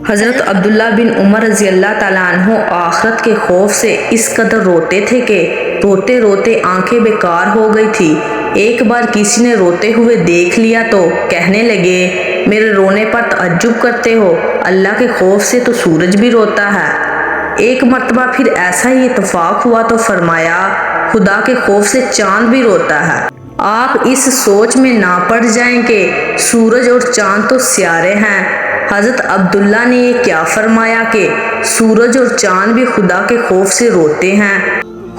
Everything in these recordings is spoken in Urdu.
حضرت عبداللہ بن عمر رضی اللہ تعالیٰ عنہ آخرت کے خوف سے اس قدر روتے تھے کہ روتے روتے آنکھیں بیکار ہو گئی تھی۔ ایک بار کسی نے روتے ہوئے دیکھ لیا تو کہنے لگے، میرے رونے پر تعجب کرتے ہو، اللہ کے خوف سے تو سورج بھی روتا ہے۔ ایک مرتبہ پھر ایسا ہی اتفاق ہوا تو فرمایا، خدا کے خوف سے چاند بھی روتا ہے۔ آپ اس سوچ میں نہ پڑ جائیں کہ سورج اور چاند تو سیارے ہیں۔ حضرت عبداللہ نے یہ کیا فرمایا کہ سورج اور چاند بھی خدا کے خوف سے روتے ہیں۔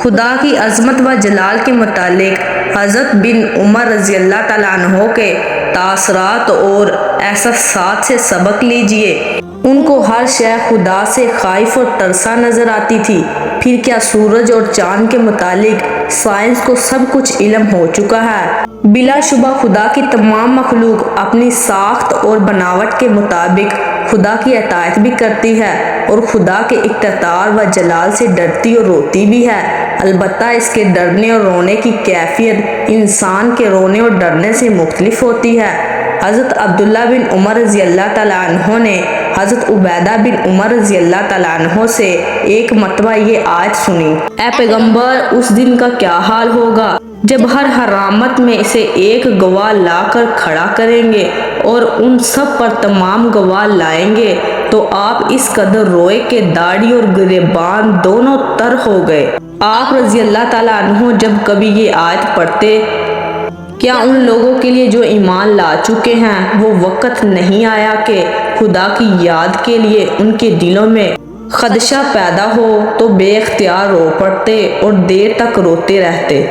خدا کی عظمت و جلال کے متعلق حضرت بن عمر رضی اللہ تعالیٰ عنہ کے تاثرات اور احساسات سے سبق لیجئے۔ ان کو ہر شے خدا سے خائف اور ترسا نظر آتی تھی۔ پھر کیا سورج اور چاند کے متعلق سائنس کو سب کچھ علم ہو چکا ہے؟ بلا شبہ خدا کی تمام مخلوق اپنی ساخت اور بناوٹ کے مطابق خدا کی اطاعت بھی کرتی ہے اور خدا کے اقتدار و جلال سے ڈرتی اور روتی بھی ہے۔ البتہ اس کے ڈرنے اور رونے کی کیفیت انسان کے رونے اور ڈرنے سے مختلف ہوتی ہے۔ حضرت عبداللہ بن عمر رضی اللہ تعالیٰ عنہ نے حضرت عبیدہ بن عمر رضی اللہ تعالیٰ عنہ سے ایک مرتبہ یہ آیت سنی، اے پیغمبر، اس دن کا کیا حال ہوگا جب ہر حرامت میں سے ایک گواہ لا کر کھڑا کریں گے اور ان سب پر تمام گواہ لائیں گے تو آپ اس قدر روئے کہ داڑھی اور گریبان دونوں تر ہو گئے۔ آپ رضی اللہ تعالیٰ عنہ جب کبھی یہ آیت پڑھتے، کیا ان لوگوں کے لیے جو ایمان لا چکے ہیں وہ وقت نہیں آیا کہ خدا کی یاد کے لیے ان کے دلوں میں خدشہ پیدا ہو تو بے اختیار رو پڑتے اور دیر تک روتے رہتے؟